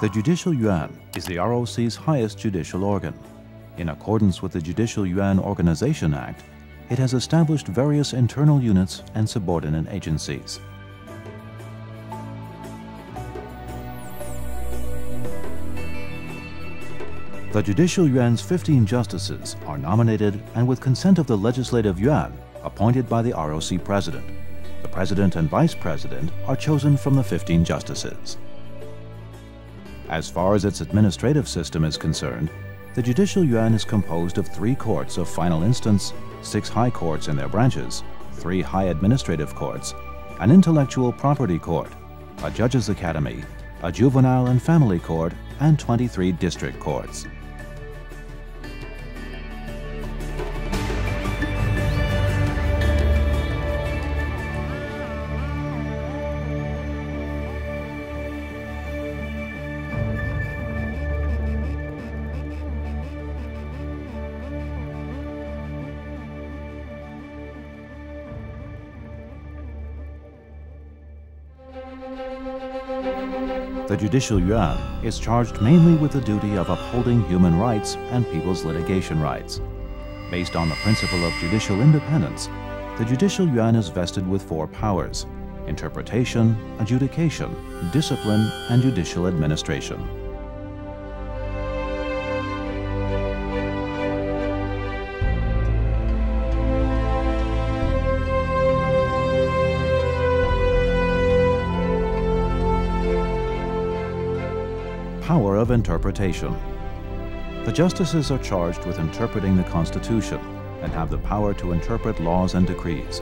The Judicial Yuan is the ROC's highest judicial organ. In accordance with the Judicial Yuan Organization Act, it has established various internal units and subordinate agencies. The Judicial Yuan's 15 justices are nominated and, with consent of the Legislative Yuan, appointed by the ROC President. The President and Vice President are chosen from the 15 justices. As far as its administrative system is concerned, the Judicial Yuan is composed of 3 courts of final instance, 6 high courts in their branches, 3 high administrative courts, an intellectual property court, a judges' academy, a juvenile and family court, and 23 district courts. The Judicial Yuan is charged mainly with the duty of upholding human rights and people's litigation rights. Based on the principle of judicial independence, the Judicial Yuan is vested with 4 powers: interpretation, adjudication, discipline, and judicial administration. Power of interpretation. The justices are charged with interpreting the Constitution and have the power to interpret laws and decrees.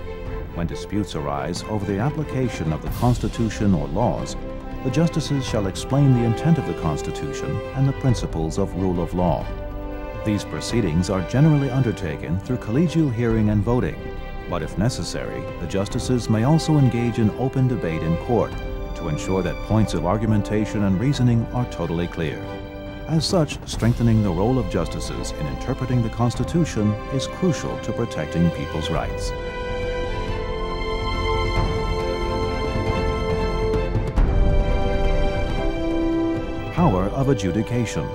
When disputes arise over the application of the Constitution or laws, the justices shall explain the intent of the Constitution and the principles of rule of law. These proceedings are generally undertaken through collegial hearing and voting, but if necessary, the justices may also engage in open debate in court to ensure that points of argumentation and reasoning are totally clear. As such, strengthening the role of justices in interpreting the Constitution is crucial to protecting people's rights. Power of adjudication.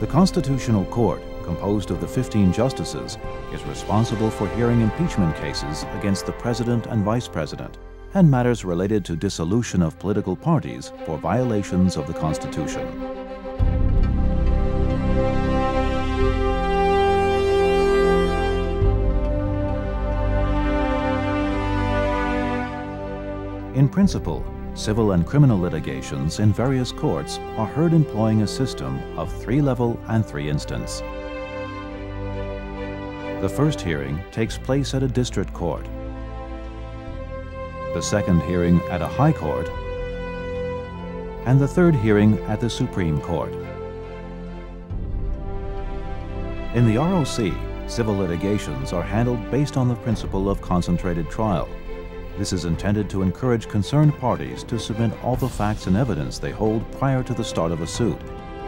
The Constitutional Court, composed of the 15 justices, is responsible for hearing impeachment cases against the President and Vice President, and matters related to dissolution of political parties for violations of the Constitution. In principle, civil and criminal litigations in various courts are heard employing a system of 3-level and 3-instance. The first hearing takes place at a district court, the second hearing at a high court, and the third hearing at the Supreme Court. In the ROC, civil litigations are handled based on the principle of concentrated trial. This is intended to encourage concerned parties to submit all the facts and evidence they hold prior to the start of a suit,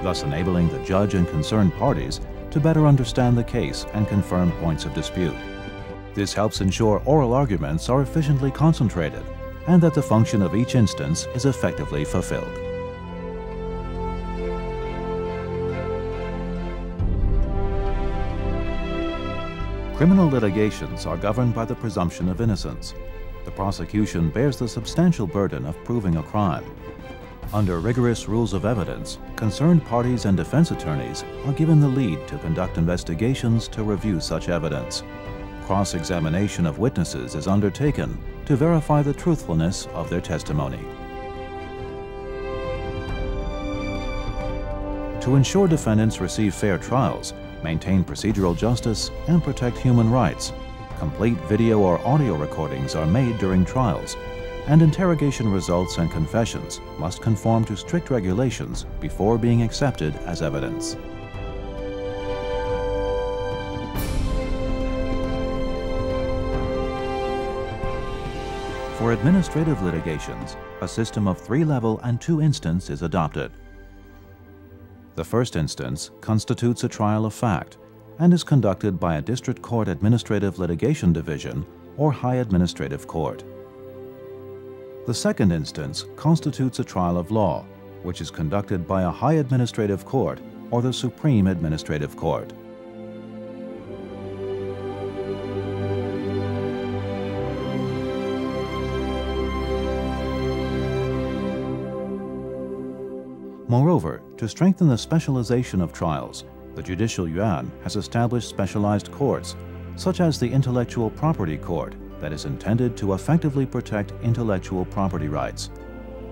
thus enabling the judge and concerned parties to better understand the case and confirm points of dispute. This helps ensure oral arguments are efficiently concentrated and that the function of each instance is effectively fulfilled. Criminal litigations are governed by the presumption of innocence. The prosecution bears the substantial burden of proving a crime. Under rigorous rules of evidence, concerned parties and defense attorneys are given the lead to conduct investigations to review such evidence. Cross-examination of witnesses is undertaken to verify the truthfulness of their testimony. To ensure defendants receive fair trials, maintain procedural justice, and protect human rights, complete video or audio recordings are made during trials, and interrogation results and confessions must conform to strict regulations before being accepted as evidence. For administrative litigations, a system of 3-level and 2-instance is adopted. The first instance constitutes a trial of fact and is conducted by a District Court Administrative Litigation Division or High Administrative Court. The second instance constitutes a trial of law, which is conducted by a High Administrative Court or the Supreme Administrative Court. Moreover, to strengthen the specialization of trials, the Judicial Yuan has established specialized courts, such as the Intellectual Property Court, that is intended to effectively protect intellectual property rights.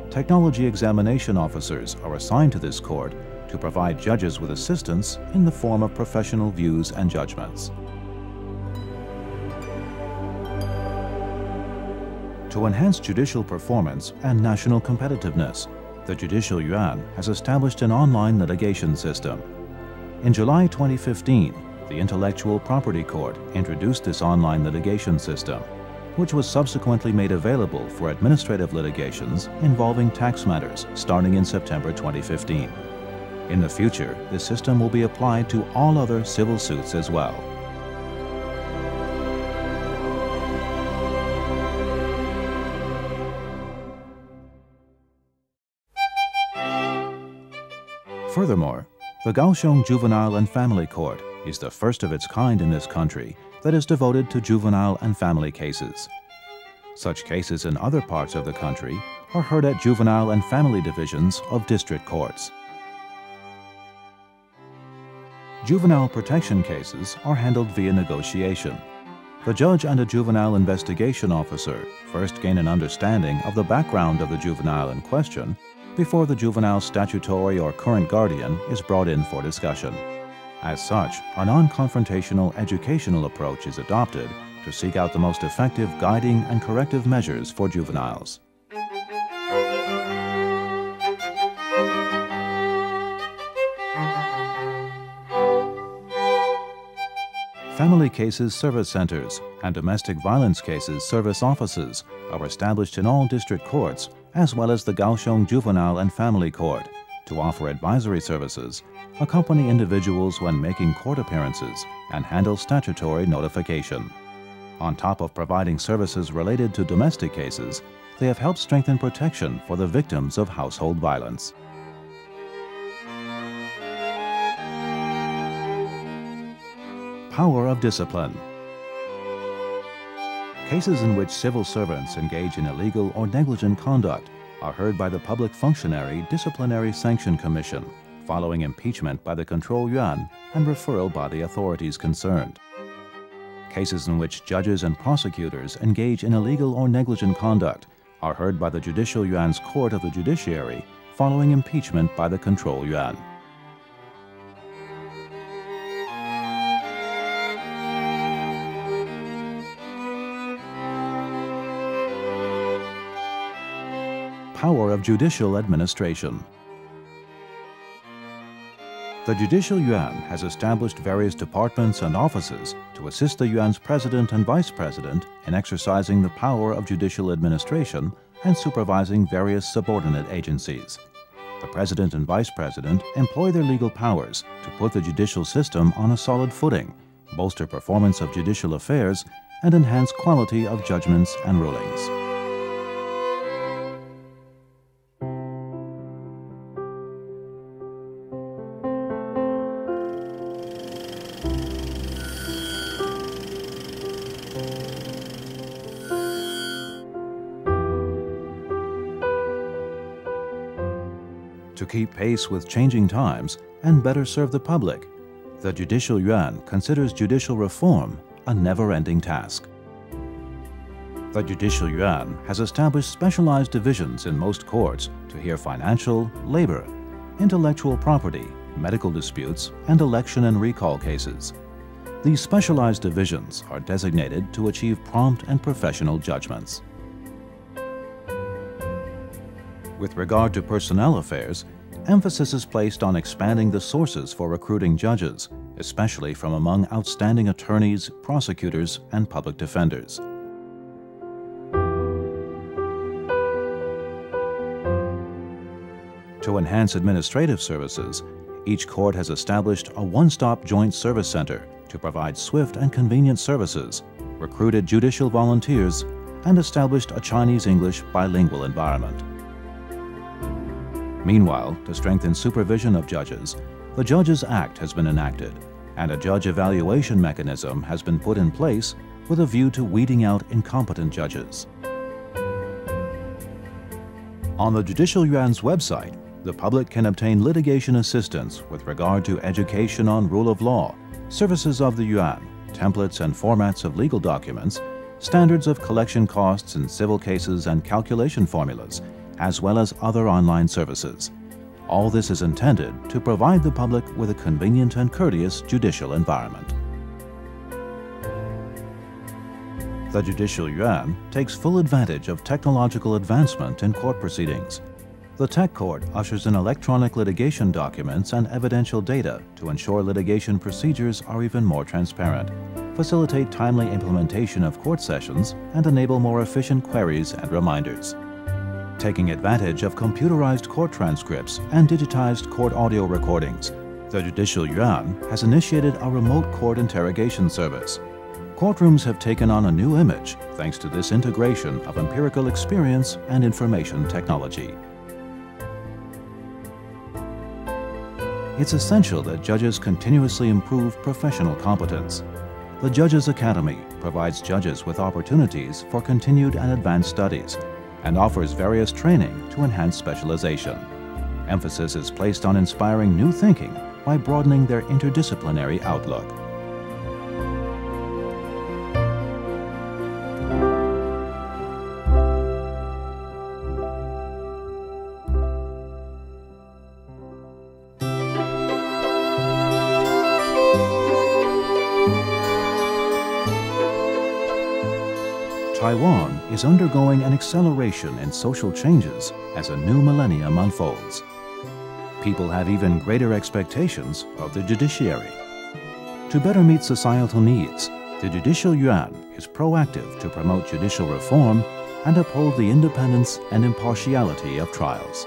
Technology examination officers are assigned to this court to provide judges with assistance in the form of professional views and judgments. To enhance judicial performance and national competitiveness, the Judicial Yuan has established an online litigation system. In July 2015, the Intellectual Property Court introduced this online litigation system, which was subsequently made available for administrative litigations involving tax matters starting in September 2015. In the future, this system will be applied to all other civil suits as well. Furthermore, the Kaohsiung Juvenile and Family Court is the first of its kind in this country that is devoted to juvenile and family cases. Such cases in other parts of the country are heard at juvenile and family divisions of district courts. Juvenile protection cases are handled via negotiation. The judge and a juvenile investigation officer first gain an understanding of the background of the juvenile in question before the juvenile's statutory or current guardian is brought in for discussion. As such, a non-confrontational educational approach is adopted to seek out the most effective guiding and corrective measures for juveniles. Family Cases Service Centers and Domestic Violence Cases Service Offices are established in all district courts as well as the Kaohsiung Juvenile and Family Court to offer advisory services, accompany individuals when making court appearances, and handle statutory notification. On top of providing services related to domestic cases, they have helped strengthen protection for the victims of household violence. Power of discipline. Cases in which civil servants engage in illegal or negligent conduct are heard by the Public Functionary Disciplinary Sanction Commission, following impeachment by the Control Yuan and referral by the authorities concerned. Cases in which judges and prosecutors engage in illegal or negligent conduct are heard by the Judicial Yuan's Court of the Judiciary, following impeachment by the Control Yuan. Power of judicial administration. The Judicial Yuan has established various departments and offices to assist the Yuan's president and vice president in exercising the power of judicial administration and supervising various subordinate agencies. The president and vice president employ their legal powers to put the judicial system on a solid footing, bolster performance of judicial affairs, and enhance quality of judgments and rulings. To keep pace with changing times and better serve the public, the Judicial Yuan considers judicial reform a never-ending task. The Judicial Yuan has established specialized divisions in most courts to hear financial, labor, intellectual property, medical disputes, and election and recall cases. These specialized divisions are designated to achieve prompt and professional judgments. With regard to personnel affairs, emphasis is placed on expanding the sources for recruiting judges, especially from among outstanding attorneys, prosecutors, and public defenders. To enhance administrative services, each court has established a one-stop joint service center to provide swift and convenient services, recruited judicial volunteers, and established a Chinese-English bilingual environment. Meanwhile, to strengthen supervision of judges, the Judges Act has been enacted, and a judge evaluation mechanism has been put in place with a view to weeding out incompetent judges. On the Judicial Yuan's website, the public can obtain litigation assistance with regard to education on rule of law, services of the Yuan, templates and formats of legal documents, standards of collection costs in civil cases and calculation formulas, as well as other online services. All this is intended to provide the public with a convenient and courteous judicial environment. The Judicial Yuan takes full advantage of technological advancement in court proceedings. The Tech Court ushers in electronic litigation documents and evidential data to ensure litigation procedures are even more transparent, facilitate timely implementation of court sessions, and enable more efficient queries and reminders. Taking advantage of computerized court transcripts and digitized court audio recordings, the Judicial Yuan has initiated a remote court interrogation service. Courtrooms have taken on a new image thanks to this integration of empirical experience and information technology. It's essential that judges continuously improve professional competence. The Judges Academy provides judges with opportunities for continued and advanced studies and offers various training to enhance specialization. Emphasis is placed on inspiring new thinking by broadening their interdisciplinary outlook. Taiwan is undergoing an acceleration in social changes as a new millennium unfolds. People have even greater expectations of the judiciary. To better meet societal needs, the Judicial Yuan is proactive to promote judicial reform and uphold the independence and impartiality of trials.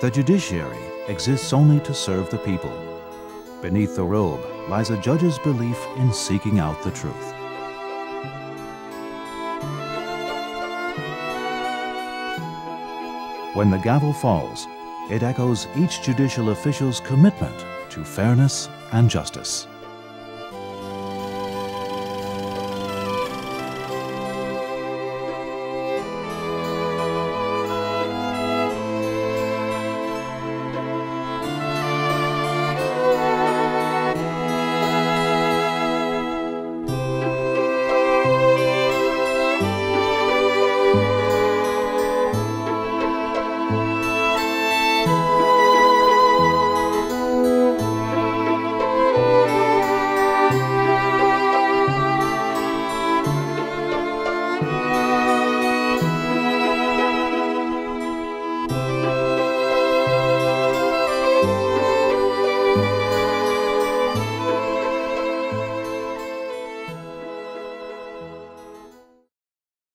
The judiciary exists only to serve the people. Beneath the robe lies a judge's belief in seeking out the truth. When the gavel falls, it echoes each judicial official's commitment to fairness and justice.